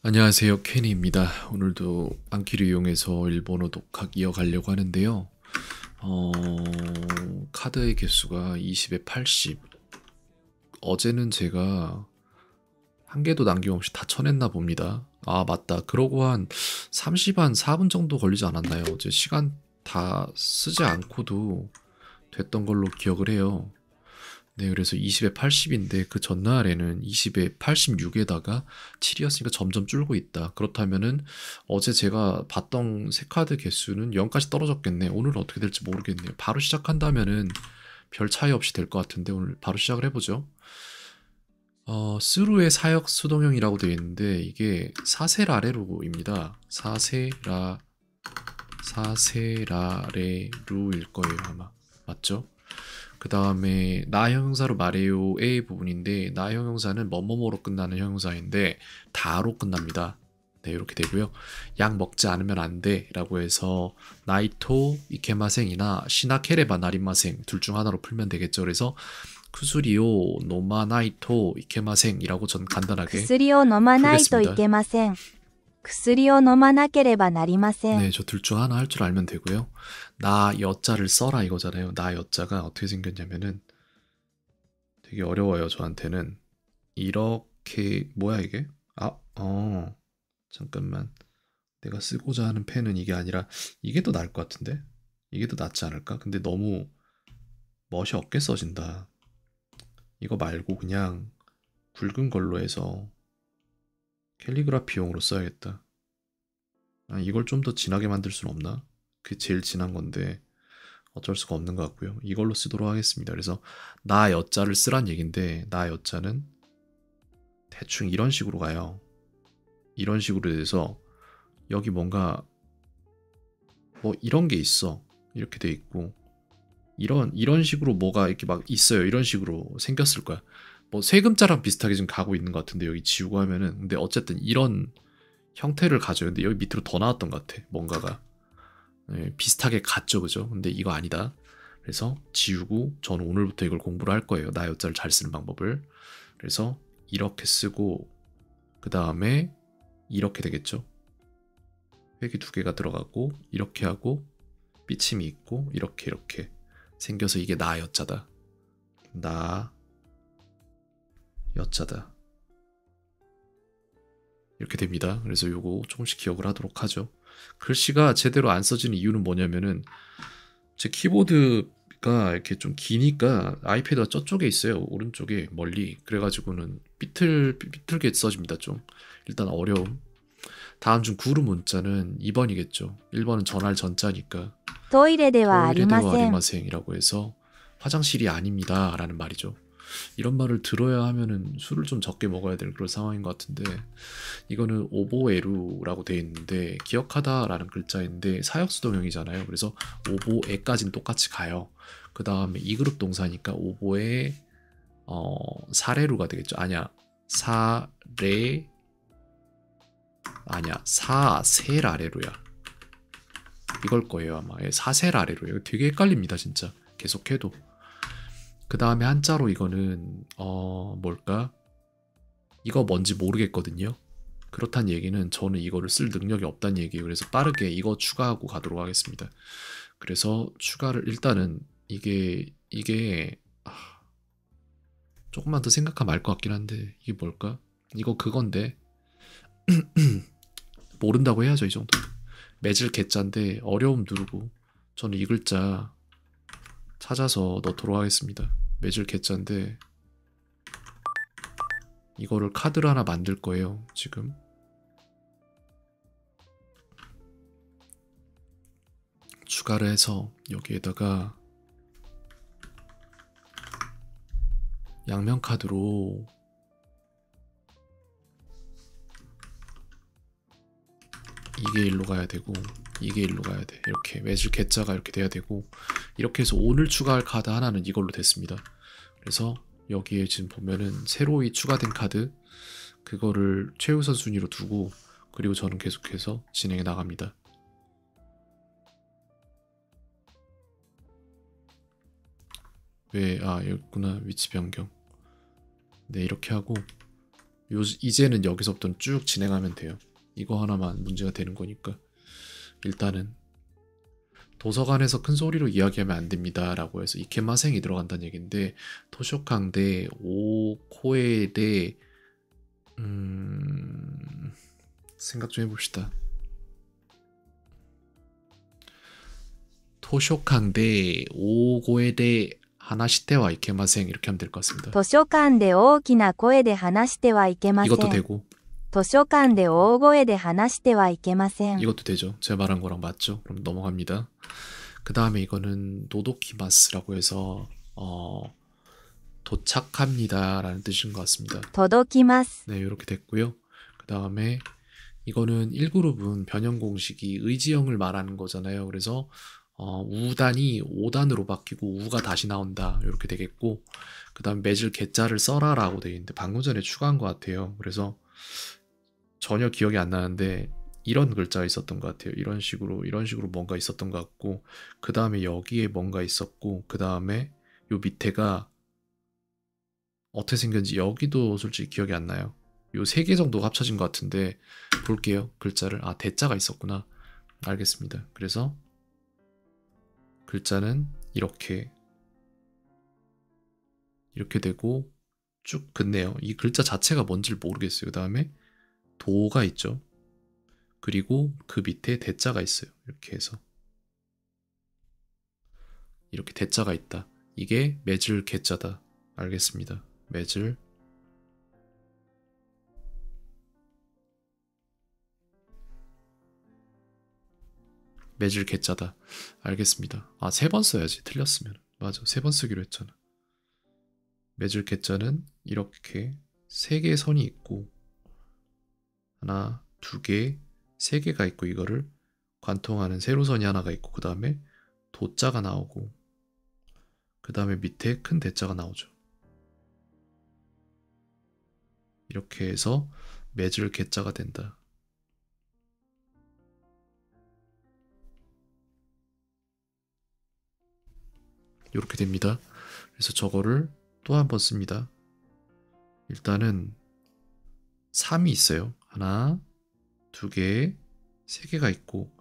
안녕하세요, 케니입니다. 오늘도 안키를 이용해서 일본어 독학 이어가려고 하는데요. 어, 카드의 개수가 20에 80. 어제는 제가 한 개도 남김없이 다 쳐냈나 봅니다. 아, 맞다. 그러고 한 30, 한 4분 정도 걸리지 않았나요? 어제 시간 다 쓰지 않고도 됐던 걸로 기억을 해요. 네, 그래서 20에 80인데 그 전날에는 20에 86에다가 7이었으니까 점점 줄고 있다. 그렇다면은 어제 제가 봤던 새 카드 개수는 0까지 떨어졌겠네. 오늘은 어떻게 될지 모르겠네요. 바로 시작한다면은 별 차이 없이 될 것 같은데 오늘 바로 시작을 해보죠. 스루의 사역 수동형이라고 되어 있는데 이게 사세라레루입니다. 사세라레루일 거예요 아마. 맞죠? 그 다음에 나 형용사로 말해요의 부분인데 나 형용사는 뭐뭐뭐로 끝나는 형용사인데 다로 끝납니다. 네, 이렇게 되고요. 약 먹지 않으면 안 돼 라고 해서 나이토 이케마생이나 시나케레바 나리마생 둘 중 하나로 풀면 되겠죠. 그래서 쿠수리오 노마 나이토 이케마생이라고 전 간단하게 薬を飲まないといけ 풀겠습니다. ません。薬を飲まなければなりません。 네, 저 둘 중 하나 할 줄 알면 되고요. 나 여자를 써라 이거잖아요. 나 여자가 어떻게 생겼냐면은 되게 어려워요, 저한테는. 이렇게 뭐야 이게? 잠깐만. 내가 쓰고자 하는 펜은 이게 아니라 이게 더 나을 것 같은데? 이게 더 낫지 않을까? 근데 너무 멋이 없게 써진다. 이거 말고 그냥 굵은 걸로 해서 캘리그라피용으로 써야겠다. 아, 이걸 좀 더 진하게 만들 수는 없나? 그게 제일 진한 건데 어쩔 수가 없는 것 같고요. 이걸로 쓰도록 하겠습니다. 그래서 나 여자를 쓰란 얘긴데 나 여자는 대충 이런 식으로 가요. 이런 식으로 돼서 여기 뭔가 뭐 이런 게 있어. 이렇게 돼 있고 이런 식으로 뭐가 이렇게 막 있어요. 이런 식으로 생겼을 거야. 뭐 세금자랑 비슷하게 지금 가고 있는 것 같은데 여기 지우고 하면은 근데 어쨌든 이런 형태를 가져요. 근데 여기 밑으로 더 나왔던 것 같아. 뭔가가 비슷하게 갔죠, 그죠? 근데 이거 아니다. 그래서 지우고 저는 오늘부터 이걸 공부를 할 거예요. 나 여자를 잘 쓰는 방법을. 그래서 이렇게 쓰고 그 다음에 이렇게 되겠죠. 획이 두 개가 들어가고 이렇게 하고 삐침이 있고 이렇게 생겨서 이게 나 여자다. 나 여자다. 이렇게 됩니다. 그래서 요거 조금씩 기억을 하도록 하죠. 글씨가 제대로 안 써지는 이유는 뭐냐면은 제 키보드가 이렇게 좀 기니까 아이패드가 저쪽에 있어요. 오른쪽에 멀리. 그래가지고는 삐뚤게 써집니다. 좀 일단 어려움. 다음 중 구르 문자는 2번이겠죠. 1번은 전할 전자니까 トイレではありません。 토이레데와 아리마생이라고 해서 화장실이 아닙니다 라는 말이죠. 이런 말을 들어야 하면은 술을 좀 적게 먹어야 될 그런 상황인 것 같은데 이거는 오보에루라고 돼 있는데 기억하다라는 글자인데 사역수동형이잖아요. 그래서 오보에까지는 똑같이 가요. 그 다음에 이그룹 동사니까 오보에 사레루가 되겠죠. 아니야 사레 아니야 사세라레루야. 이걸 거예요 아마. 사세라레루예요. 되게 헷갈립니다 진짜. 계속해도. 그 다음에 한자로 이거는 뭘까? 이거 뭔지 모르겠거든요. 그렇단 얘기는 저는 이거를 쓸 능력이 없다는 얘기예요. 그래서 빠르게 이거 추가하고 가도록 하겠습니다. 그래서 추가를 일단은 이게 조금만 더 생각하면 알 것 같긴 한데 이게 뭘까? 이거 그건데 모른다고 해야죠 이 정도. 매질 개자인데 어려움 누르고 저는 이 글자 찾아서 넣도록 하겠습니다. 매질 개자인데 이거를 카드를 하나 만들 거예요 지금. 추가를 해서 여기에다가 양면 카드로 이게 일로 가야 되고 이게 일로 가야 돼. 이렇게 매질 개자가 이렇게 돼야 되고 이렇게 해서 오늘 추가할 카드 하나는 이걸로 됐습니다. 그래서 여기에 지금 보면은 새로이 추가된 카드 그거를 최우선 순위로 두고 그리고 저는 계속해서 진행해 나갑니다. 여기구나 위치 변경. 네, 이렇게 하고 이제는 여기서부터는 쭉 진행하면 돼요. 이거 하나만 문제가 되는 거니까. 일단은 도서관에서 큰 소리로 이야기하면 안 됩니다 라고 해서 이케마생이 들어간다는 얘기인데, 토쇼캉대 오코에대 생각 좀 해봅시다. 토쇼캉대 오고에대 하나시테와 이케마생 이렇게 하면 될 것 같습니다. 図書館で大きな声で話してはいけませ 이것도 ん。 되고 図書館で大声で話してはいけません。 이것도 되죠. 제가 말한 거랑 맞죠? 그럼 넘어갑니다. 그 다음에 이거는 노도키마스라고 해서 도착합니다 라는 뜻인 것 같습니다. 届きます。 네, 이렇게 됐고요. 그 다음에 이거는 1그룹은 변형 공식이 의지형을 말하는 거잖아요. 그래서 우단이 5단으로 바뀌고 우가 다시 나온다 이렇게 되겠고, 그 다음 매질 개자를 써라 라고 되어 있는데 방금 전에 추가한 것 같아요. 그래서 전혀 기억이 안 나는데 이런 글자가 있었던 것 같아요. 이런 식으로 뭔가 있었던 것 같고, 그 다음에 여기에 뭔가 있었고, 그 다음에 요 밑에가 어떻게 생겼는지 여기도 솔직히 기억이 안 나요. 요 3개 정도가 합쳐진 것 같은데 볼게요. 글자를. 대자가 있었구나. 알겠습니다. 그래서 글자는 이렇게 되고 쭉 긋네요. 이 글자 자체가 뭔지를 모르겠어요. 그 다음에 도가 있죠. 그리고 그 밑에 대자가 있어요. 이렇게 해서 이렇게 대자가 있다. 이게 매질 개자다. 알겠습니다. 매질 개자다. 알겠습니다. 3번 써야지. 틀렸으면. 맞아. 3번 쓰기로 했잖아. 매질 개자는 이렇게 3개의 선이 있고 하나, 2개, 3개가 있고 이거를 관통하는 세로선이 하나가 있고, 그 다음에 도자가 나오고, 그 다음에 밑에 큰 대자가 나오죠. 이렇게 해서 매질 개자가 된다. 이렇게 됩니다. 그래서 저거를 또 한 번 씁니다. 일단은 3이 있어요. 하나, 2개, 3개가 있고,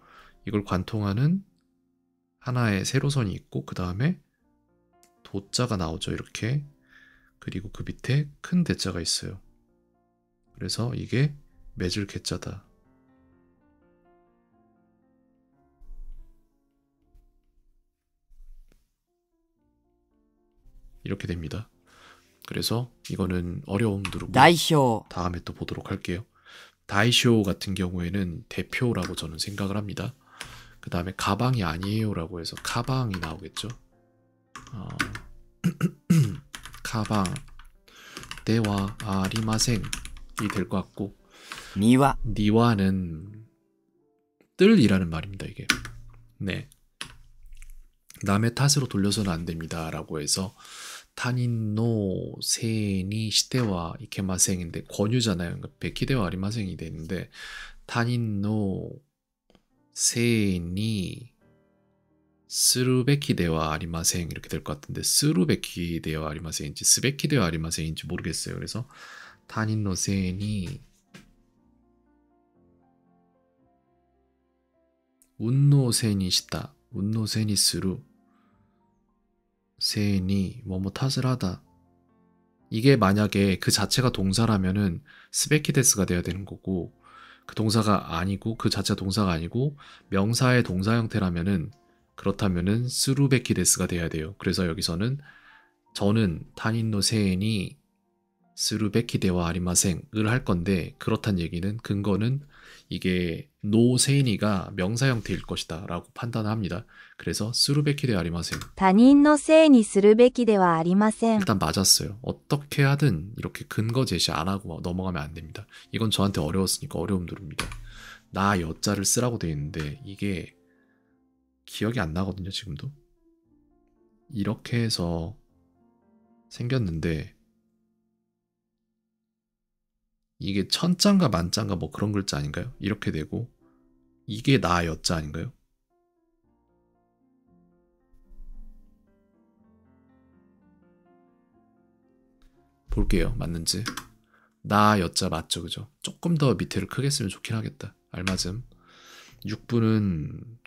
이걸 관통하는 하나의 세로선이 있고, 그 다음에 도자가 나오죠. 이렇게. 그리고 그 밑에 큰 대자가 있어요. 그래서 이게 매질 개자다. 이렇게 됩니다. 그래서 이거는 어려움 누르고 代表 다음에 또 보도록 할게요. 다이쇼 같은 경우에는 대표라고 저는 생각을 합니다. 그 다음에 가방이 아니에요라고 해서 가방이 나오겠죠. 가방 대와 아리마생이 될 것 같고, 庭 니와는 뜰이라는 말입니다. 이게 네, 남의 탓으로 돌려서는 안 됩니다 라고 해서 타닌노 세니 시테와 이케마생인데 권유잖아요. 그러니까 베키데와 아리마생이 되는데 타닌노 세니 스루베키데와 아리마생 이렇게 될 것 같은데, 스루베키데와 아리마생인지 스베키데와 아리마생인지 모르겠어요. 그래서 타닌노 세니 운노세니 시다 운노세니 스루 세니 뭐뭐 탓을 하다. 이게 만약에 그 자체가 동사라면은 스베키데스가 돼야 되는 거고, 그 동사가 아니고 그 자체가 동사가 아니고 명사의 동사 형태라면은, 그렇다면은 스루베키데스가 돼야 돼요. 그래서 여기서는 저는 타닌노 세인이 스루베키데와 아리마생을 할 건데, 그렇단 얘기는 근거는 이게 노 세인이가 명사 형태일 것이다 라고 판단합니다. 그래서 스루베키데 아리마생. 他人のせいにするべきではありません。 일단 맞았어요. 어떻게 하든 이렇게 근거 제시 안 하고 넘어가면 안 됩니다. 이건 저한테 어려웠으니까 어려움 누릅니다. 나 여자를 쓰라고 돼 있는데 이게 기억이 안 나거든요. 지금도 이렇게 해서 생겼는데, 이게 천자인가 만자인가 뭐 그런 글자 아닌가요? 이렇게 되고 이게 나 여자 아닌가요? 볼게요. 맞는지. 나 여자 맞죠, 그죠? 조금 더 밑에를 크게 쓰면 좋긴 하겠다. 알맞음. 6분은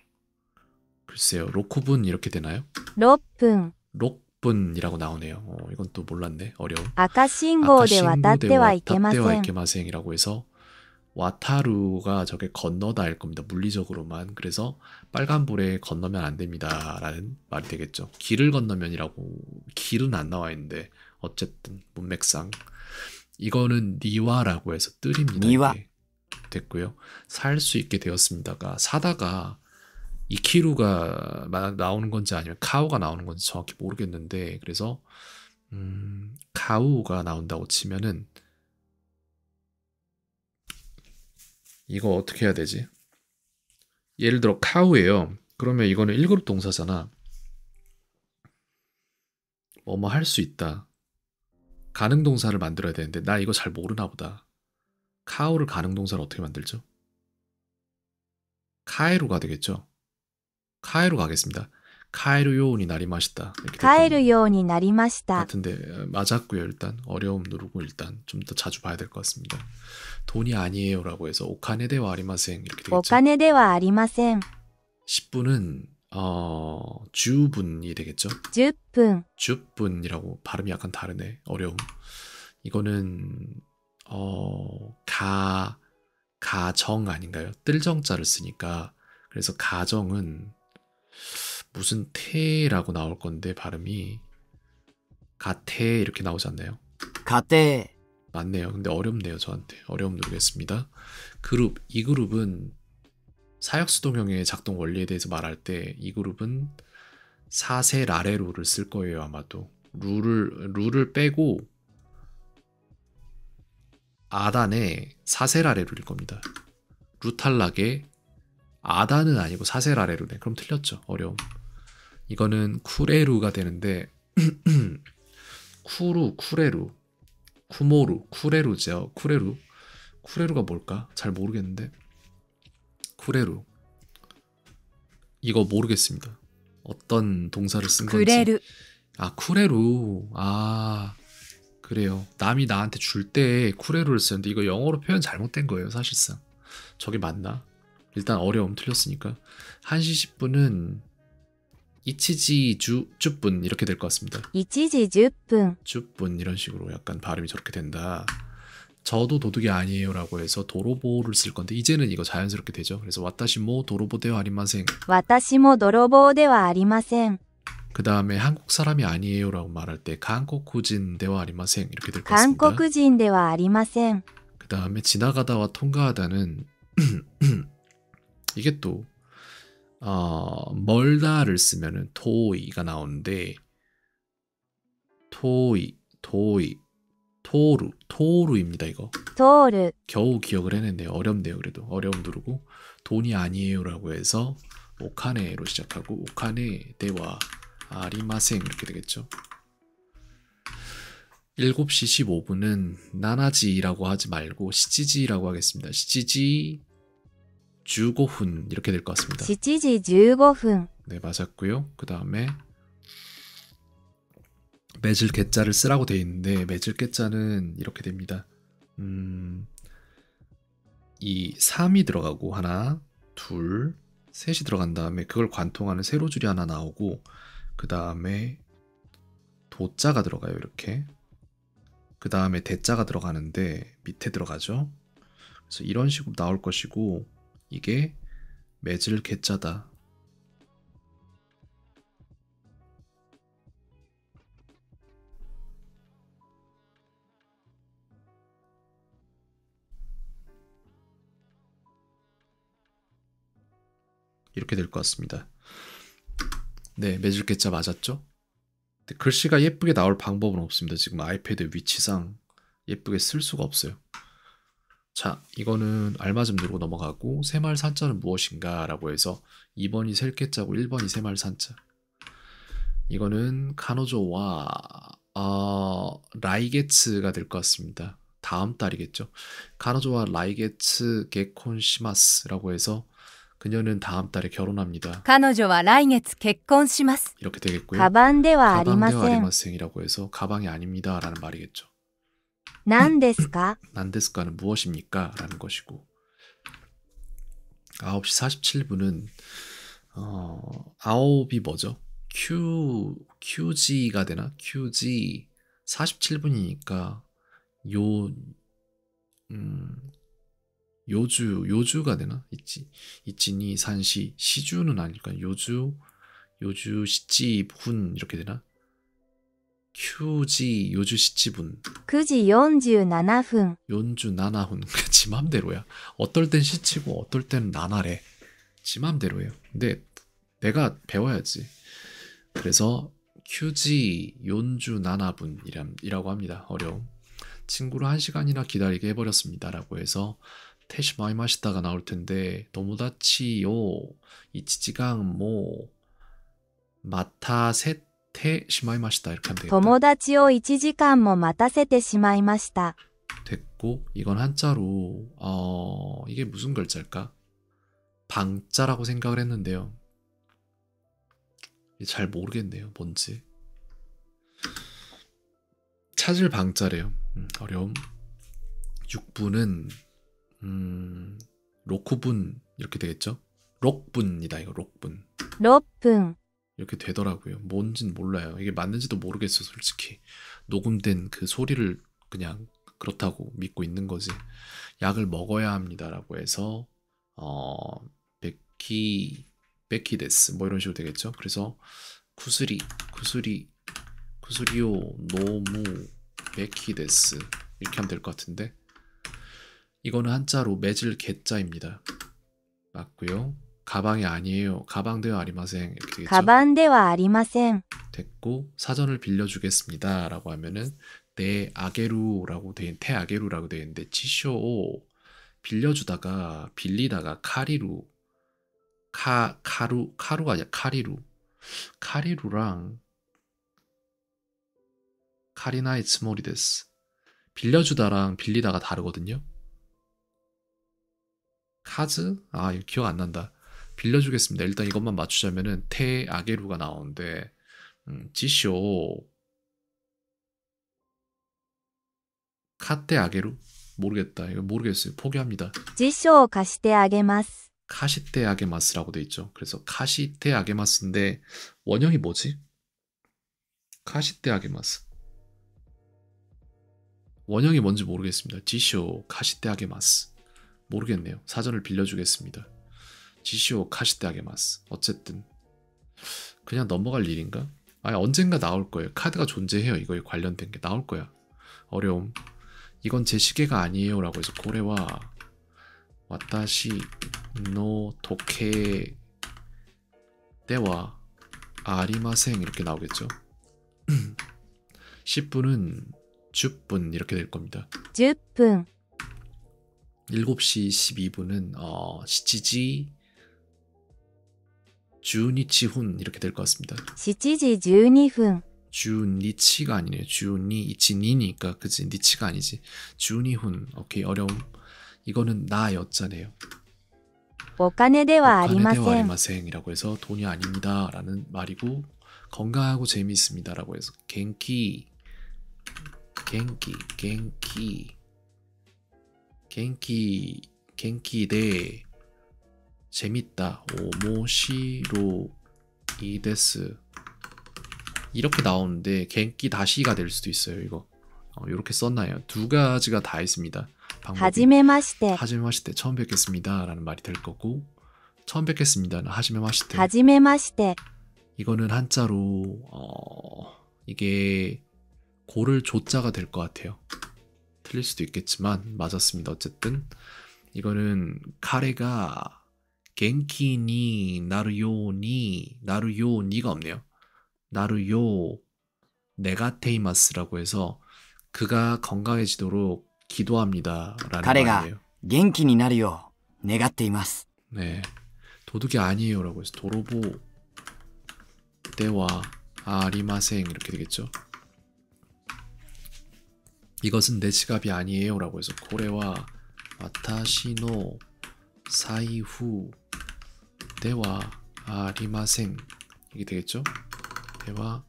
글쎄요, 로쿠분 이렇게 되나요? 6分 록분이라고 나오네요. 이건 또 몰랐네. 어려움. 赤信号で渡っ 아카신구 てはいけ 데와 ま 탑데와 せん。 이케마생이라고 해서 와타루가 저게 건너다일 겁니다. 물리적으로만. 그래서 빨간불에 건너면 안 됩니다라는 말이 되겠죠. 길을 건너면이라고 길은 안 나와 있는데 어쨌든 문맥상 이거는 니와라고 해서 뜰입니다. 니와. 이게 됐고요. 살 수 있게 되었습니다가 사다가 이키루가 나오는 건지 아니면 카우가 나오는 건지 정확히 모르겠는데 그래서 카우가 나온다고 치면은 이거 어떻게 해야 되지? 예를 들어 카우예요. 그러면 이거는 1그룹 동사잖아. 뭐뭐 할 수 있다. 가능 동사를 만들어야 되는데 나 이거 잘 모르나 보다. 카우를 가능 동사를 어떻게 만들죠? 카에루가 되겠죠? 카에루 가겠습니다. 카에루 요운이 날이 맛있다. 帰るようになりました。 같은데 맞았고요. 일단 어려움 누르고 일단 좀 더 자주 봐야 될 것 같습니다. 돈이 아니에요라고 해서 오카네데와 아리마생 이렇게 お 되겠죠. 金ではありません。 10분은 주분이 되겠죠. 10分 주분이라고 발음이 약간 다르네. 어려움. 이거는 가정 아닌가요? 뜰정자를 쓰니까 그래서 가정은 무슨 태라고 나올 건데 발음이 가태 이렇게 나오지 않나요? 家庭 맞네요. 근데 어렵네요. 저한테. 어려움 누르겠습니다. 그룹. 이 그룹은 사역수동형의 작동 원리에 대해서 말할 때 이 그룹은 사세 라레루를 쓸 거예요. 아마도. 룰을 빼고 아단에 사세 라레루일 겁니다. 루탈락에 아단은 아니고 사세 라레루네. 그럼 틀렸죠. 어려움. 이거는 쿠레루가 되는데 쿠레루, 쿠모루, 쿠레루죠. 쿠레루가 뭘까? 잘 모르겠는데 쿠레루 이거 모르겠습니다. 어떤 동사를 쓴 く 건지. れる。 아 쿠레루. 아 그래요. 남이 나한테 줄 때 쿠레루를 쓰는데 이거 영어로 표현 잘못된 거예요. 사실상. 저게 맞나? 일단 어려움 틀렸으니까 1시 10분은 이치지 주분 이렇게 될 것 같습니다. 1時10分 주분 이런 식으로 약간 발음이 저렇게 된다. 저도 도둑이 아니에요라고 해서 도로보를 쓸 건데 이제는 이거 자연스럽게 되죠. 그래서 와타시 모 도로보데와 아리마생. 私も泥棒ではありません。 그 다음에 한국 사람이 아니에요라고 말할 때 한국구진 데와 아리마생 이렇게 될 것 韓 같습니다. 国人ではありません。 그 다음에 지나가다와 통과하다는 이게 또 멀다를 쓰면은 토이가 나오는데 토루입니다. 이거 通る。 겨우 기억을 해냈네요. 어렵네요. 그래도 어려움 누르고 돈이 아니에요라고 해서 오카네로 시작하고 오카네 데와 아리마생 이렇게 되겠죠. 7시 15분은 나나지라고 하지 말고 시지지라고 하겠습니다. 시지지 15분 이렇게 될 것 같습니다. 7時15分 네, 맞았고요. 그 다음에 매질 개자를 쓰라고 돼 있는데 매질 개자는 이렇게 됩니다. 이 3이 들어가고 하나, 둘, 셋이 들어간 다음에 그걸 관통하는 세로줄이 하나 나오고 그 다음에 도자가 들어가요. 이렇게. 그 다음에 대자가 들어가는데 밑에 들어가죠. 그래서 이런 식으로 나올 것이고 이게 매질 개자다. 이렇게 될 것 같습니다. 네, 매질 개자 맞았죠? 근데 글씨가 예쁘게 나올 방법은 없습니다. 지금 아이패드 위치상 예쁘게 쓸 수가 없어요. 자, 이거는 알맞음 누르고 넘어가고 새말 산자는 무엇인가 라고 해서 2번이 셀개자고 1번이 새말 산자. 이거는 카노조와 라이게츠가 될 것 같습니다. 다음 달이겠죠. 카노조와 라이게츠 게콘시마스라고 해서 그녀는 다음 달에 결혼합니다. 彼女は来月結婚します。 이렇게 되겠고요. カバンではありま 가방대와 せん。 아리마생이라고 해서 가방이 아닙니다 라는 말이겠죠. 何ですか 난데스카는 무엇입니까? 라는 것이고 9시 47분은 아홉이 뭐죠? QG가 되나? QG 47분이니까 요주가 되나? 이치니 산시 시주는 아닐까? 요주 시치분 이렇게 되나? QG 요주 시치분 9時47分 연주 나나훈 지 맘대로야. 어떨 땐 시치고 어떨 땐 나나래. 지 맘대로예요. 근데 내가 배워야지. 그래서 QG 연주 나나분이라고 합니다. 어려움. 친구를 1시간이나 기다리게 해버렸습니다. 라고 해서 테시 마이 마시다가 나올 텐데 노무다치요 이치지강 뭐 마타 세테 시마이 마시다 이렇게 하면 되겠다. 友達を1時間も待たせてしまいました 됐고 이건 한자로 이게 무슨 글자일까? 방자라고 생각을 했는데요. 잘 모르겠네요. 뭔지. 찾을 방자래요. 어려움. 6분은 로쿠분 이렇게 되겠죠? 록분이다 이거 록분. 6分 이렇게 되더라고요. 뭔진 몰라요. 이게 맞는지도 모르겠어 솔직히. 녹음된 그 소리를 그냥 그렇다고 믿고 있는 거지. 약을 먹어야 합니다라고 해서 베키 데스 뭐 이런 식으로 되겠죠. 그래서 구스리요 노무 베키 데스 이렇게 하면 될 것 같은데 이거는 한자로 매질 개자입니다. 맞고요. 가방이 아니에요. 가방되어 아리마생 이렇게 되겠죠. カバンではありません 됐고 사전을 빌려주겠습니다 라고 하면은 테 아게루라고 돼 있는데 치쇼 빌려주다가 빌리다가 카루가 아니라 카리루랑 카리나의 츠모리 데스 빌려주다랑 빌리다가 다르거든요. 카즈? 이거 기억 안 난다. 빌려주겠습니다. 일단 이것만 맞추자면은 테 아게루가 나오는데 지쇼 카테 아게루? 모르겠다. 이거 모르겠어요. 포기합니다. 辞書を貸してあげます 카시테 아게마스라고 돼 있죠. 그래서 카시테 아게마스인데 원형이 뭐지? 카시테 아게마스 원형이 뭔지 모르겠습니다. 지쇼 카시테 아게마스 모르겠네요. 사전을 빌려주겠습니다. 지쇼 카시테 아게마스 어쨌든 그냥 넘어갈 일인가? 언젠가 나올 거예요. 카드가 존재해요. 이거에 관련된 게 나올 거야. 어려움. 이건 제 시계가 아니에요 라고 해서 고래와 와타시 노 도케 때와 아리마생 이렇게 나오겠죠. 10분은 10분 이렇게 될 겁니다. 10分 7시 12분은 시치지 주니치훈 이렇게 될 것 같습니다. 7時12分 주니치가 아니네요. 주니이치니니까 그치 니치가 아니지. 주니훈 오케이 어려움. 이거는 나 여자네요. お金ではありま 오카네데와 せん 아리마생이라고 해서 돈이 아닙니다 라는 말이고 건강하고 재미있습니다라고 해서 겐키 데 재밌다 오모시로 이데스 이렇게 나오는데 겐키 다시가 될 수도 있어요. 이거 이렇게 썼나요? 두 가지가 다 있습니다. はじめまして 하지메마시테 처음 뵙겠습니다 라는 말이 될 거고 처음 뵙겠습니다는 하지메마시테 はじめまして 이거는 한자로 이게 고를 조자가 될 것 같아요. 틀릴 수도 있겠지만 맞았습니다. 어쨌든 이거는 카레가 겐키니 나루요니가 없네요. 나루요 네가테이마스라고 해서 그가 건강해지도록 기도합니다 라는 彼が 말이에요. 元気になるよう願っています。 네, 도둑이 아니에요 라고 해서 도로보 때와 아리마생 이렇게 되겠죠. 이것은 내 지갑이 아니에요 라고 해서 고래와 와타시노 사이후 때와 아리마생 이게 되겠죠. 때와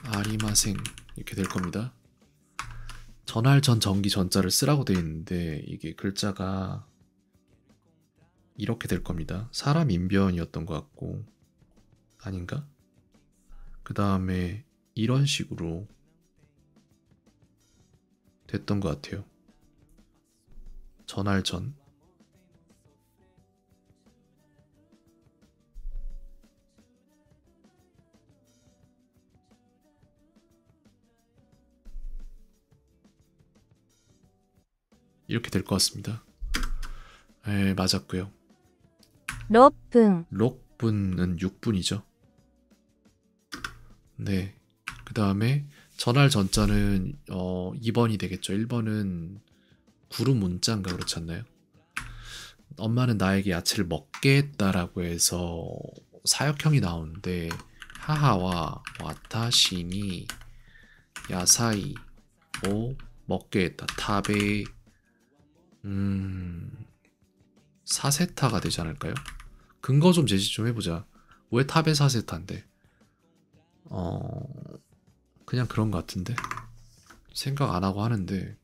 아리마생 이렇게 될 겁니다. 전할 전 전기 전자를 쓰라고 돼 있는데 이게 글자가 이렇게 될 겁니다. 사람 인변이었던 것 같고 아닌가? 그 다음에 이런 식으로 됐던 것 같아요. 전할 전. 이렇게 될 것 같습니다. 네, 맞았고요. 6分 록분은 6분이죠. 네. 그 다음에 전할 전자는 2번이 되겠죠. 1번은 구름 문자인가 그렇지 않나요? 엄마는 나에게 야채를 먹게 했다라고 해서 사역형이 나오는데 하하와 와타시니 야사이 오 먹게 했다. 타베 사세타가 되지 않을까요? 근거 좀 제시 좀 해보자. 왜 타베 사세타인데? 그냥 그런 것 같은데 생각 안 하고 하는데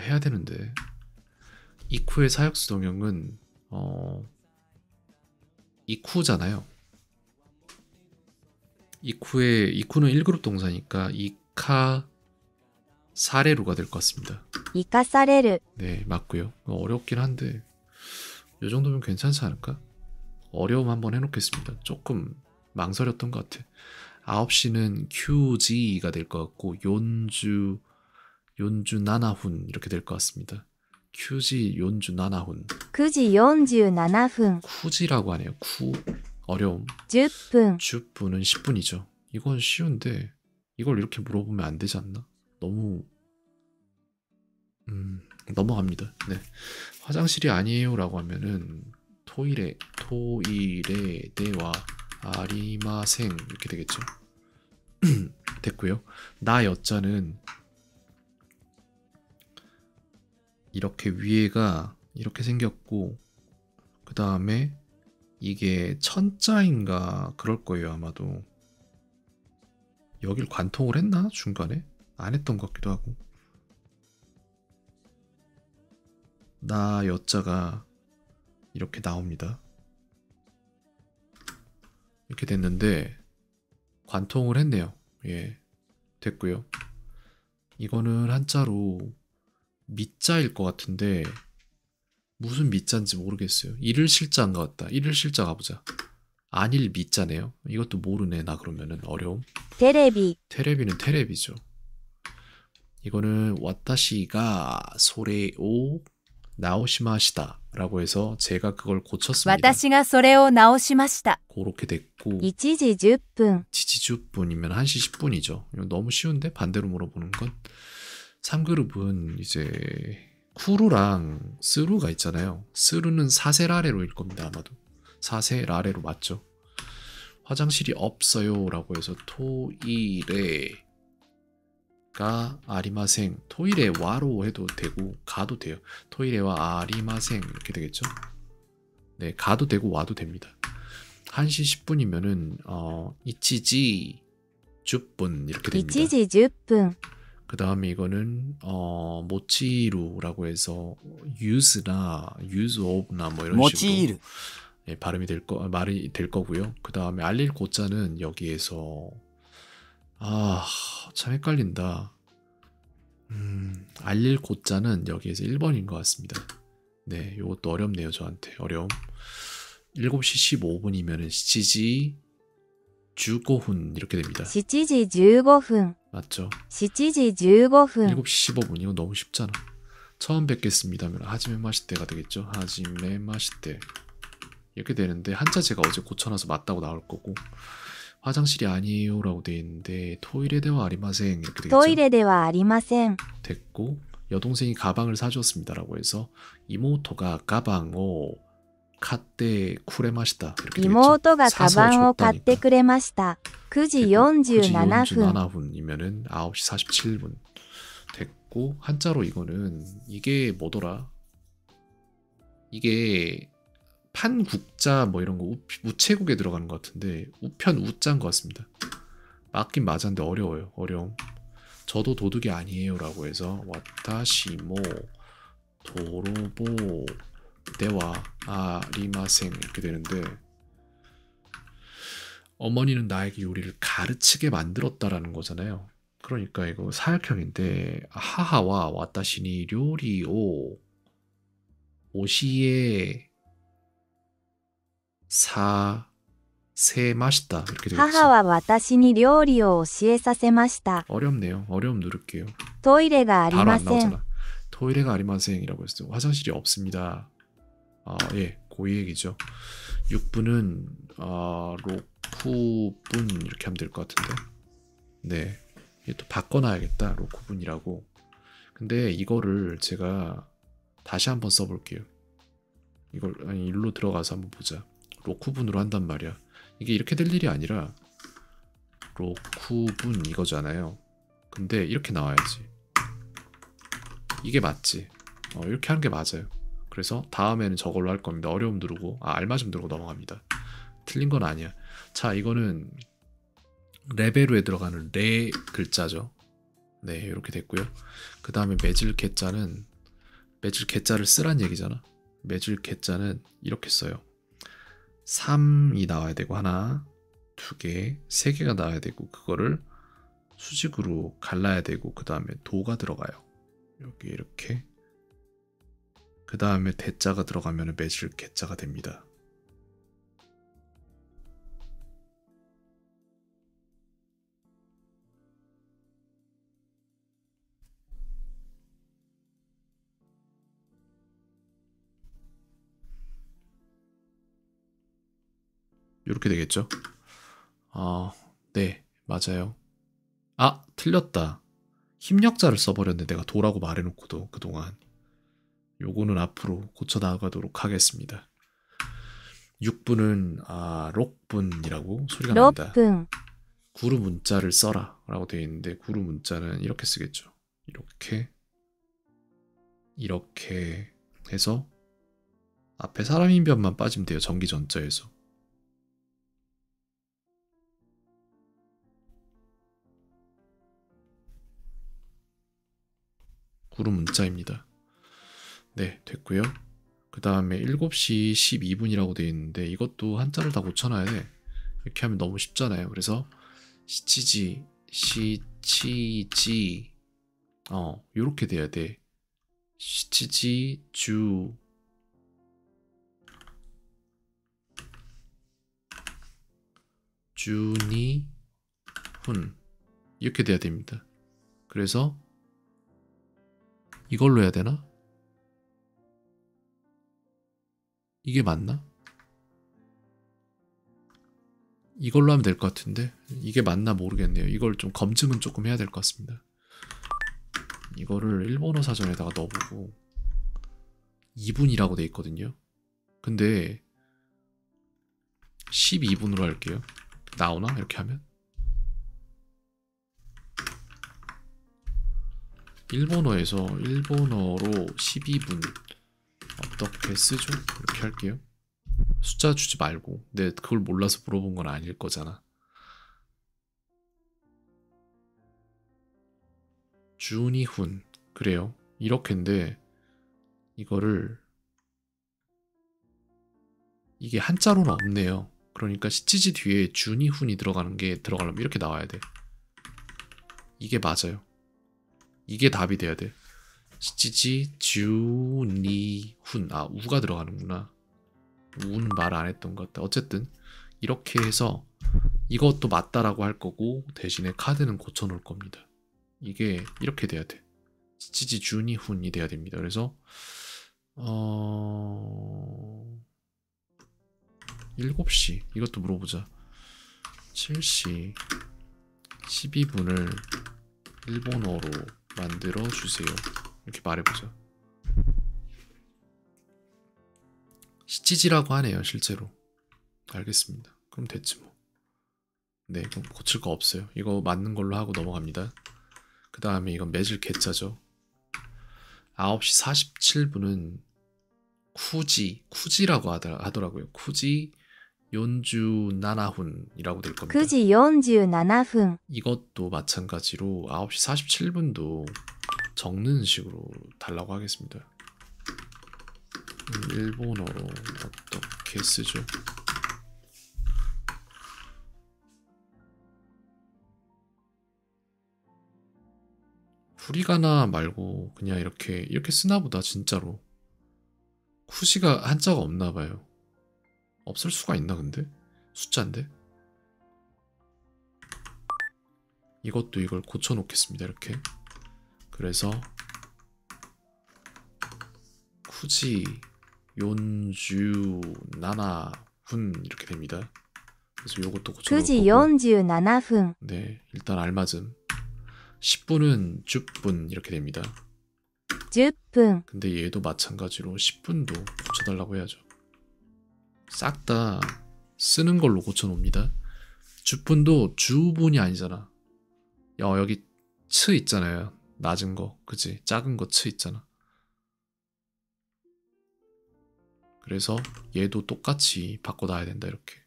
해야 되는데. 이쿠의 사역수 동형은 이쿠잖아요. 이쿠는 1그룹 동사니까 이카 사레루가 될 것 같습니다. 生かされる 네, 맞고요. 어렵긴 한데 이 정도면 괜찮지 않을까? 어려움 한번 해놓겠습니다. 조금 망설였던 것 같아. 9시는 QG가 될 것 같고 연주 나나훈 이렇게 될 것 같습니다. QG 연주 나나훈. 9時47分 쿠지라고 하네요. 쿠 어려움. 10分 10분은 10분이죠. 이건 쉬운데 이걸 이렇게 물어보면 안 되지 않나? 너무 넘어갑니다. 네. 화장실이 아니에요라고 하면은 토이레 데와 아리마생 이렇게 되겠죠. 됐고요. 나 여자는 이렇게 위에가 이렇게 생겼고 그 다음에 이게 천자인가 그럴 거예요. 아마도 여길 관통을 했나? 중간에? 안 했던 것 같기도 하고. 나 여자가 이렇게 나옵니다. 이렇게 됐는데 관통을 했네요. 예, 됐고요. 이거는 한자로 미자일 것 같은데 무슨 미자인지 모르겠어요. 일을 실자인 것 같다. 일을 실자 가보자. 안일 미자네요. 이것도 모르네. 나 그러면은 어려움. テレビ 테레비는 테레비죠. 이거는 와타시가 소레오 나오시마시다 라고 해서 제가 그걸 고쳤습니다. 私がそれを直しました。 그렇게 됐고 1時10分 지지주분이면 1시 10분이죠. 이거 너무 쉬운데 반대로 물어보는 건 3그룹은 이제 쿠루랑 스루가 있잖아요. 스루는 사세라레로일 겁니다. 아마도 사세라레로 맞죠. 화장실이 없어요 라고 해서 토이레가 아리마생 토이레 와로 해도 되고 가도 돼요. 토이레와 아리마생 이렇게 되겠죠. 네, 가도 되고 와도 됩니다. 1시 10분이면은 이치지 10분 이렇게 1 됩니다. 時10分 그 다음에 이거는 모치루라고 해서 유즈나 유즈 오브나 뭐 이런 식으로 用いる 예, 말이 될 거고요. 그 다음에 알릴 고자는 여기에서 참 헷갈린다. 알릴 고자는 여기에서 1번인 것 같습니다. 네, 이것도 어렵네요. 저한테 어려움. 7시 15분이면은 시치지 주고훈 이렇게 됩니다. 7時15分 맞죠? 7時15分 7시 15분 이거 너무 쉽잖아. 처음 뵙겠습니다면 하지메 마시테가 되겠죠. 하지메 마시테 이렇게 되는데 한자 제가 어제 고쳐놔서 맞다고 나올 거고 화장실이 아니에요 라고 돼 있는데 토이레데와 아리마생 이렇게 되겠죠. トイレではありません 됐고 여동생이 가방을 사주었습니다 라고 해서 이모토가 가방을 카테 쿠레마시다 이렇게 되겠죠. 妹がカバンを買って 줬다니까. くれました9時47分 47분이면은 9시 47분 됐고 한자로 이거는 이게 뭐더라? 이게 판국자 뭐 이런 거 우체국에 들어가는 것 같은데 우편 우자인 것 같습니다. 맞긴 맞았는데 어려워요. 어려움. 저도 도둑이 아니에요 라고 해서 와타시모 도로보 데와 아리마생 이렇게 되는데, 어머니는 나에게 요리를 가르치게 만들었다라는 거잖아요. 그러니까 이거 사역형인데, 하하와 와타시니 요리오 오시에 사세마시다 이렇게 되겠지. 母は私に料理を教えさせました。 어렵네요. 어려움 누를게요. トイレがあり 바로 ま 안 せん。 나오잖아. 토이레가 아리마생이라고 했어요. 화장실이 없습니다. 예, 고이 얘기죠. 6분은 로쿠분 이렇게 하면 될 것 같은데. 네, 이게 또 바꿔놔야겠다. 로쿠분이라고. 근데 이거를 제가 다시 한번 써볼게요. 이걸 아니 일로 들어가서 한번 보자. 로쿠분으로 한단 말이야. 이게 이렇게 될 일이 아니라 로쿠분 이거잖아요. 근데 이렇게 나와야지. 이게 맞지. 이렇게 하는 게 맞아요. 그래서 다음에는 저걸로 할 겁니다. 어려움 누르고 알맞음 누르고 넘어갑니다. 틀린 건 아니야. 자, 이거는 레벨에 들어가는 레 글자죠. 네, 이렇게 됐고요. 그 다음에 매질 개자는 매질 개자를 쓰란 얘기잖아. 매질 개자는 이렇게 써요. 3이 나와야 되고 하나, 두 개, 세 개가 나와야 되고 그거를 수직으로 갈라야 되고 그 다음에 도가 들어가요. 여기 이렇게. 그 다음에 대자가 들어가면 매질 개자가 됩니다. 이렇게 되겠죠? 네, 맞아요. 틀렸다. 힘력자를 써버렸네. 내가 도라고 말해놓고도 그동안. 요거는 앞으로 고쳐나가도록 하겠습니다. 6분은 록분이라고 소리가 6 납니다. 分。 구루 문자를 써라 라고 되어 있는데, 구루 문자는 이렇게 쓰겠죠. 이렇게 해서 앞에 사람 인변만 빠지면 돼요. 전기 전자에서. 구루 문자입니다. 네, 됐고요. 그 다음에 7시 12분이라고 되어 있는데 이것도 한자를 다 고쳐놔야 돼. 이렇게 하면 너무 쉽잖아요. 그래서 시치지 요렇게 돼야 돼. 시치지 주 주니 훈 이렇게 돼야 됩니다. 그래서 이걸로 해야 되나? 이게 맞나? 이걸로 하면 될 것 같은데 이게 맞나 모르겠네요. 이걸 좀 검증은 조금 해야 될 것 같습니다. 이거를 일본어 사전에다가 넣어보고 2분이라고 돼 있거든요. 근데 12분으로 할게요. 나오나? 이렇게 하면? 일본어로 12분 어떻게 쓰죠? 이렇게 할게요. 숫자 주지 말고. 근데 그걸 몰라서 물어본 건 아닐 거잖아. 주니훈. 그래요. 이렇게인데 이거를 이게 한자로는 없네요. 그러니까 시치지 뒤에 주니훈이 들어가는 게 들어가려면 이렇게 나와야 돼. 이게 맞아요. 이게 답이 돼야 돼. 시치지 주니훈. 우가 들어가는구나. 우는 말 안 했던 것 같다. 어쨌든 이렇게 해서 이것도 맞다라고 할 거고 대신에 카드는 고쳐놓을 겁니다. 이게 이렇게 돼야 돼. 시치지 주니훈이 돼야 됩니다. 그래서 7시 이것도 물어보자. 7시 12분을 일본어로 만들어 주세요. 이렇게 말해보자. 시치지라고 하네요. 실제로. 알겠습니다. 그럼 됐지 뭐. 네, 그럼 고칠 거 없어요. 이거 맞는 걸로 하고 넘어갑니다. 그 다음에 이건 매질 개짜죠. 9시 47분은 쿠지라고 하더라고요. 쿠지 47분이라고 될 겁니다. 9時47分、 이것도 마찬가지로 9시 47분도 적는 식으로 달라고 하겠습니다. 일본어로 어떻게 쓰죠? 후리가나 말고 그냥 이렇게 쓰나 보다 진짜로. 쿠시가 한자가 없나 봐요. 없을 수가 있나 근데? 숫자인데? 이것도 이걸 고쳐 놓겠습니다. 이렇게. 그래서 쿠지 요주7분 이렇게 됩니다. 그래서 요것도 고쳐 9 놓을時거고. 47分、 네, 일단 알맞음. 10분은 10분 이렇게 됩니다. 10分、 근데 얘도 마찬가지로 10분도 고쳐달라고 해야죠. 싹 다 쓰는 걸로 고쳐놓습니다. 10분도 주분이 아니잖아. 여기 츠 있잖아요. 낮은 거, 그치? 작은 거 츠 있잖아. 그래서 얘도 똑같이 바꿔놔야 된다 이렇게.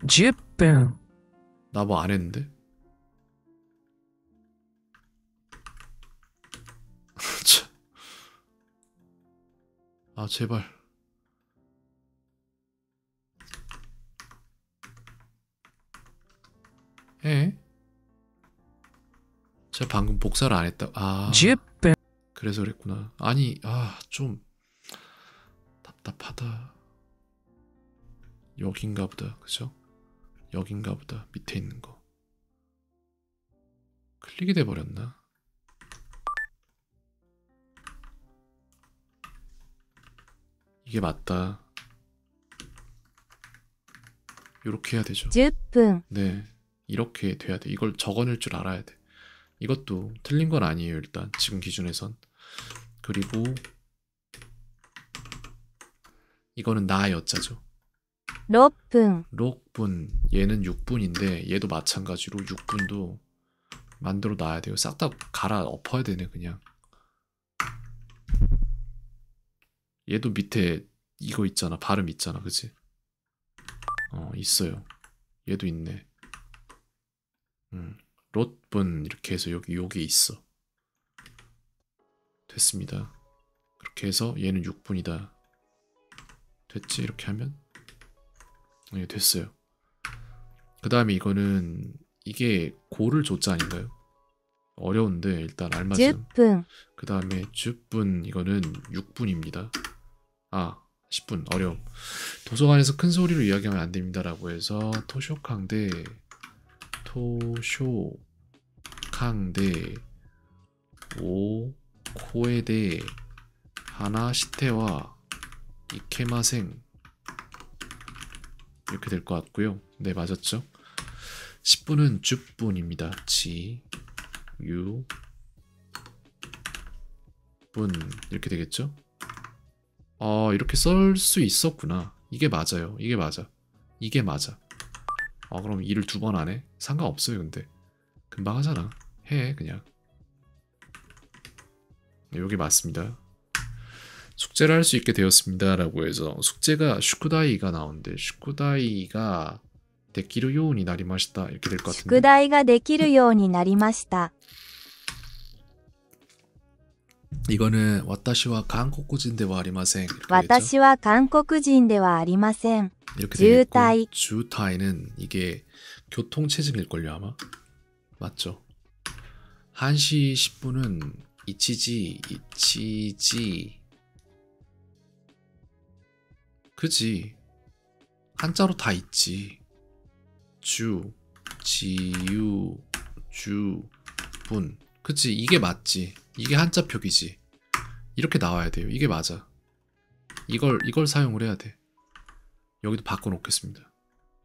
10分 나 뭐 안 했는데? 참. 아 제발. 에? 제가 방금 복사를 안 했다. 아 10分 그래서 그랬구나. 아니 좀 답답하다. 여긴가 보다. 그죠? 여긴가 보다. 밑에 있는 거. 클릭이 돼버렸나? 이게 맞다. 요렇게 해야 되죠. 10分、 네. 이렇게 돼야 돼. 이걸 적어낼 줄 알아야 돼. 이것도 틀린 건 아니에요. 일단 지금 기준에선. 그리고 이거는 나 여자죠. 6分、 록분 얘는 6분인데 얘도 마찬가지로 6분도 만들어 놔야 돼요. 싹 다 갈아 엎어야 되네 그냥. 얘도 밑에 이거 있잖아. 발음 있잖아. 그치? 있어요. 얘도 있네. 롯분 이렇게 해서 여기 있어. 됐습니다. 그렇게 해서 얘는 6분이다. 됐지? 이렇게 하면 네, 됐어요. 그 다음에 이거는 이게 고를 조자 아닌가요? 어려운데 일단 10 알맞음. 分、 그 다음에 10분 이거는 6분입니다. 10분 어려움. 도서관에서 큰 소리로 이야기하면 안 됩니다라고 해서 토쇼캉데 오 코에데 하나 시테와 이케마생 이렇게 될 것 같고요. 네 맞았죠? 10분은 10분입니다. 분 이렇게 되겠죠? 이렇게 쓸 수 있었구나. 이게 맞아요. 이게 맞아. 이게 맞아. 그럼 일을 2번 안 해? 상관없어요. 근데 금방 하잖아. 해 그냥. 네, 여기 맞습니다. 숙제를 할 수 있게 되었습니다 라고 해서 숙제가 슈쿠다이가 나오는데 슈쿠다이가 데키르 요우니 나리마시타 이렇게 될 것 宿 같은데 題ができるようになりました。 이거는 와타시와 한국인데は 아리마생 이렇게 되겠죠? 私は韓国人ではありません。 이렇게 주타이. 되겠고 주타이는 이게 교통체증일걸요 아마? 맞죠? 1시 10분은 이치지 그지? 한자로 다 있지. 지유, 분. 그치? 이게 맞지. 이게 한자 표기지. 이렇게 나와야 돼요. 이게 맞아. 이걸 사용을 해야 돼. 여기도 바꿔놓겠습니다.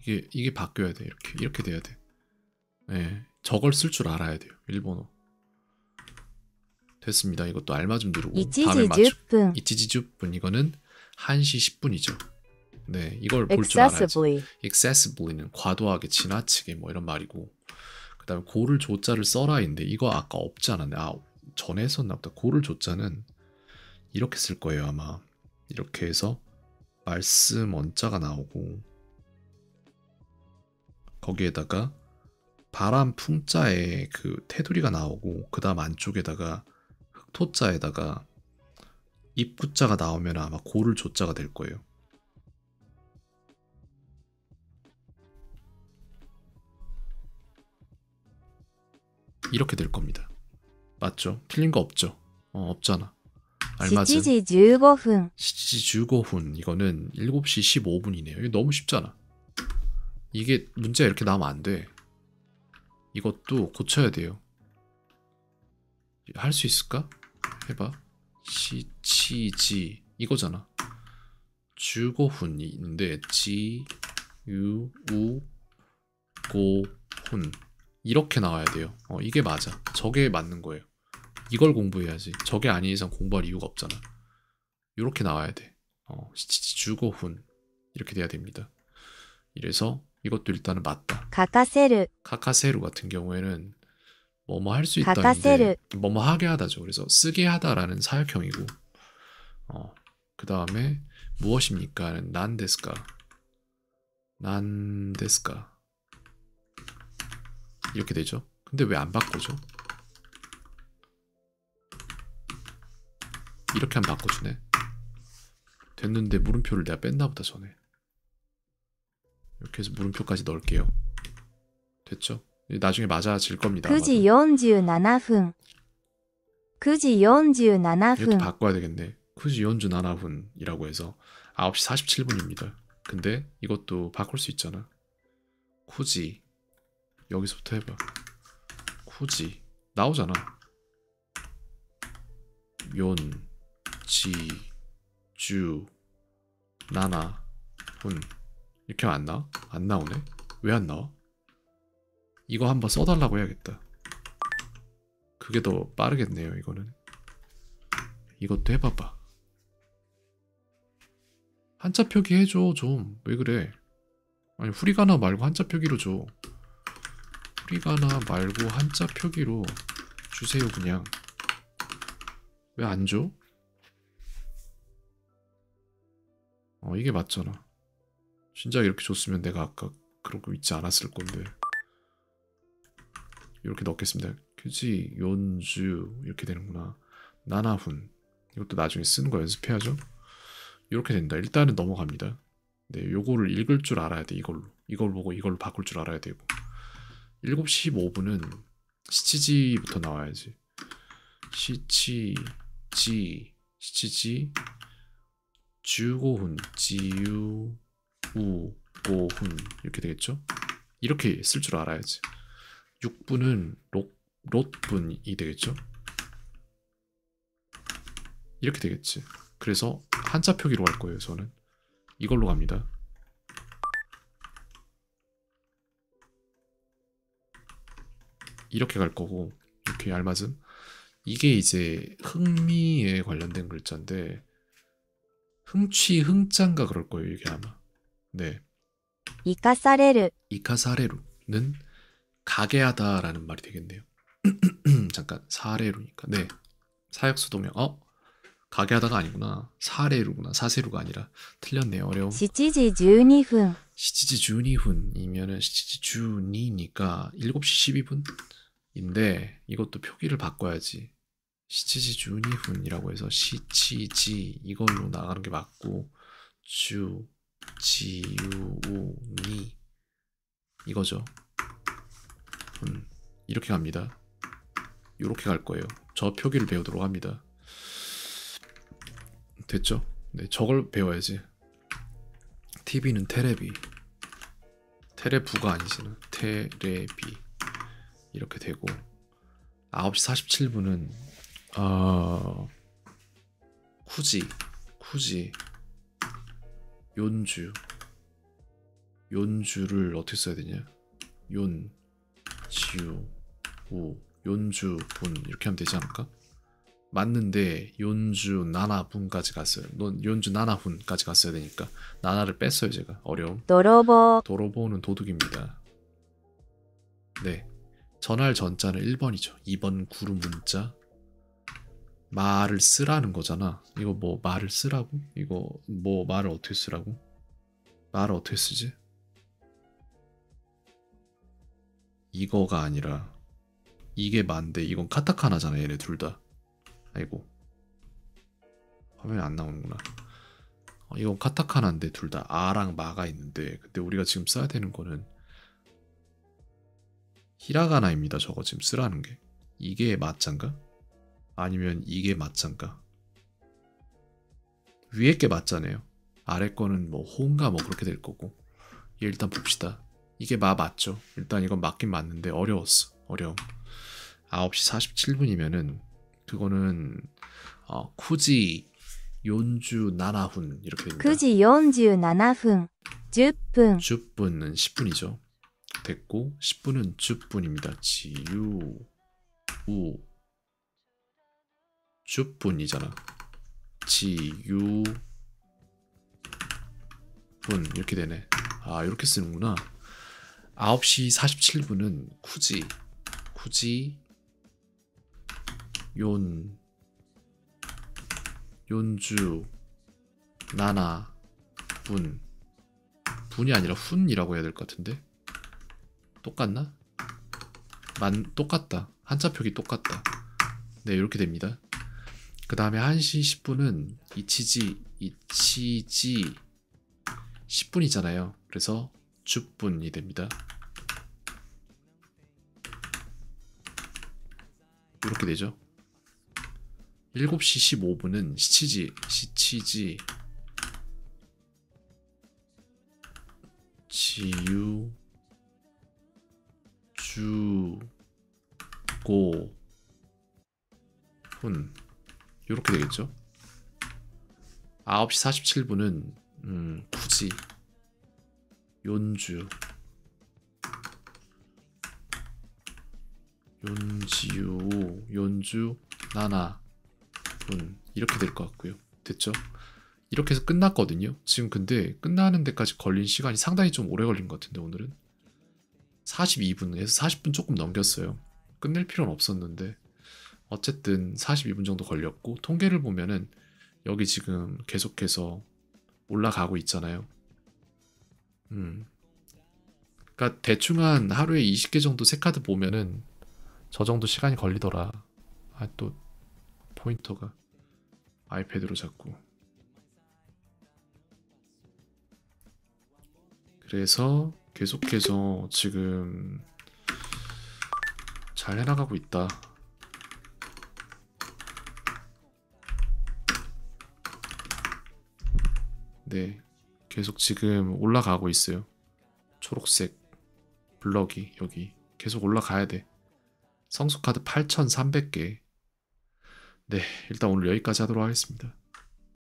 이게 바뀌어야 돼. 이렇게 돼야 돼. 네, 저걸 쓸 줄 알아야 돼요. 일본어. 됐습니다. 이것도 알맞음 누르고 1時 발을 10分、 이치지 10분 이거는 1시 10분이죠. 네, 이걸 볼 줄 알아야지. excessively, excessively는 과도하게 지나치게 뭐 이런 말이고 그 다음에 고를 조자를 써라인데 이거 아까 없지 않았네. 전에 했었나 보다. 고를 조자는 이렇게 쓸 거예요 아마. 이렇게 해서 말씀 원자가 나오고 거기에다가 바람 풍자에 그 테두리가 나오고 그 다음 안쪽에다가 흑토자에다가 입구자가 나오면 아마 고를 조자가 될 거예요. 이렇게 될 겁니다. 맞죠? 틀린 거 없죠? 없잖아. 7 알맞은 時15分 7시 15분 이거는 7시 15분이네요. 이거 너무 쉽잖아. 이게 문제가 이렇게 나오면 안 돼. 이것도 고쳐야 돼요. 할 수 있을까? 해봐. 시치지 이거잖아. 15분인데 지, 유, 우, 고, 훈 이렇게 나와야 돼요. 이게 맞아. 저게 맞는 거예요. 이걸 공부해야지. 저게 아닌 이상 공부할 이유가 없잖아. 이렇게 나와야 돼. 시치지 주고훈 이렇게 돼야 됩니다. 이래서 이것도 일단은 맞다. 書かせる 카카세루 같은 경우에는 뭐뭐 할 수 카카세루. 있다인데 뭐뭐 하게 하다죠. 그래서 쓰게 하다라는 사역형이고 그 다음에 무엇입니까는 난데스까 난데스까 이렇게 되죠. 근데 왜 안 바꿔줘? 이렇게 안 바꿔주네. 됐는데 물음표를 내가 뺐나 보다 전에. 이렇게 해서 물음표까지 넣을게요. 됐죠? 나중에 맞아질 겁니다. 9時47分9時47 이렇게 分 바꿔야 되겠네. 9시 연주 나나훈이라고 해서 9시 47분입니다. 근데 이것도 바꿀 수 있잖아. 쿠지 여기서부터 해봐. 쿠지 나오잖아. 연, 지, 주, 나나, 훈 이렇게 하면 안 나와? 안 나오네? 왜 안 나와? 이거 한번 써달라고 해야겠다. 그게 더 빠르겠네요. 이거는 이것도 해봐봐. 한자 표기 해줘 좀. 왜 그래? 아니 후리가나 말고 한자 표기로 줘. 후리가나 말고 한자 표기로 주세요 그냥. 왜 안 줘? 이게 맞잖아. 진짜 이렇게 줬으면 내가 아까 그러고 있지 않았을 건데. 이렇게 넣겠습니다. 그지 연주 이렇게 되는구나. 나나훈 이것도 나중에 쓰는 거 연습해야죠. 이렇게 된다. 일단은 넘어갑니다. 네, 요거를 읽을 줄 알아야 돼. 이걸 보고 이걸로 바꿀 줄 알아야 되고. 7시 15분은 시치지부터 나와야지. 시치지 주고훈 지유 우고훈 이렇게 되겠죠? 이렇게 쓸 줄 알아야지. 6분은 롯분이 되겠죠? 이렇게 되겠지. 그래서 한자 표기로 갈 거예요. 저는 이걸로 갑니다. 이렇게 갈 거고 이렇게 알맞음. 이게 이제 흥미에 관련된 글자인데 흥취 흥자인가 그럴 거예요. 이게 아마. 네. 生かされる 이카사레루는 가게 하다라는 말이 되겠네요. 잠깐 사레루니까. 네. 사역수동명. 가게 하다가 아니구나. 사레루구나. 사세루가 아니라 틀렸네요. 어려움. 7時12分 시치지 주니훈이면은 시치지 주니니까 7시 12분인데 이것도 표기를 바꿔야지. 시치지 주니훈이라고 해서 시치지 이걸로 나가는 게 맞고 주 지우니 이거죠. 이렇게 갑니다. 이렇게 갈 거예요. 저 표기를 배우도록 합니다. 됐죠? 네, 저걸 배워야지. TV는 테레비. 테레부가 아니잖아. 테레비. 이렇게 되고 9시 47분은 쿠지 연주를 어떻게 써야 되냐? 지우 우 연주분 이렇게 하면 되지 않을까? 맞는데 연주 나나분까지 갔어요. 연주 나나분까지 갔어야 되니까 나나를 뺐어요. 제가 어려움. 泥棒 도로보는 도둑입니다. 네, 전할 전자는 1번이죠. 2번 구름 문자. 말을 쓰라는 거잖아. 이거 뭐 말을 쓰라고? 이거 뭐 말을 어떻게 쓰라고? 말을 어떻게 쓰지? 이거가 아니라 이게 만데 이건 카타카나잖아. 얘네 둘 다. 아이고 화면이 안 나오는구나. 이건 카타카나인데 둘 다 아랑 마가 있는데, 근데 우리가 지금 써야 되는 거는 히라가나입니다. 저거 지금 쓰라는 게. 이게 맞짠가? 아니면 이게 맞짠가? 위에 게 맞잖아요. 아래 거는 뭐 호인가 뭐 그렇게 될 거고. 일단 봅시다. 이게 맞죠? 일단 이건 맞긴 맞는데 어려웠어. 어려움. 9시 47분이면은 그거는 쿠지 연주 나나훈 이렇게 됩니다. 9時47分、10分、 10분은 10분이죠. 됐고 10분은 10분입니다. 지유 우 10분이잖아. 지유 분 이렇게 되네. 아 이렇게 쓰는구나. 9시 47분은 쿠지 연주 나나 분이 아니라 훈이라고 해야 될 것 같은데 똑같나? 똑같다. 한자표기 똑같다. 네 이렇게 됩니다. 그 다음에 1시 10분은 이치지 10분이잖아요. 그래서 주분이 됩니다. 이렇게 되죠. 7시 15분은 시치지 지유 주고 훈 이렇게 되겠죠. 9시 47분은 쿠지 연주 연지유 연주 나나 분 이렇게 될 것 같고요. 됐죠? 이렇게 해서 끝났거든요. 지금 근데 끝나는 데까지 걸린 시간이 상당히 좀 오래 걸린 것 같은데 오늘은 42분에서 40분 조금 넘겼어요. 끝낼 필요는 없었는데 어쨌든 42분 정도 걸렸고, 통계를 보면은 여기 지금 계속해서 올라가고 있잖아요. 그러니까 대충 한 하루에 20개 정도 새 카드 보면은 저 정도 시간이 걸리더라. 아, 또 포인터가 아이패드로 자꾸. 그래서 계속해서 지금 잘 해나가고 있다. 네, 계속 지금 올라가고 있어요. 초록색 블럭이 여기 계속 올라가야 돼. 성수카드 8,300개. 네, 일단 오늘 여기까지 하도록 하겠습니다.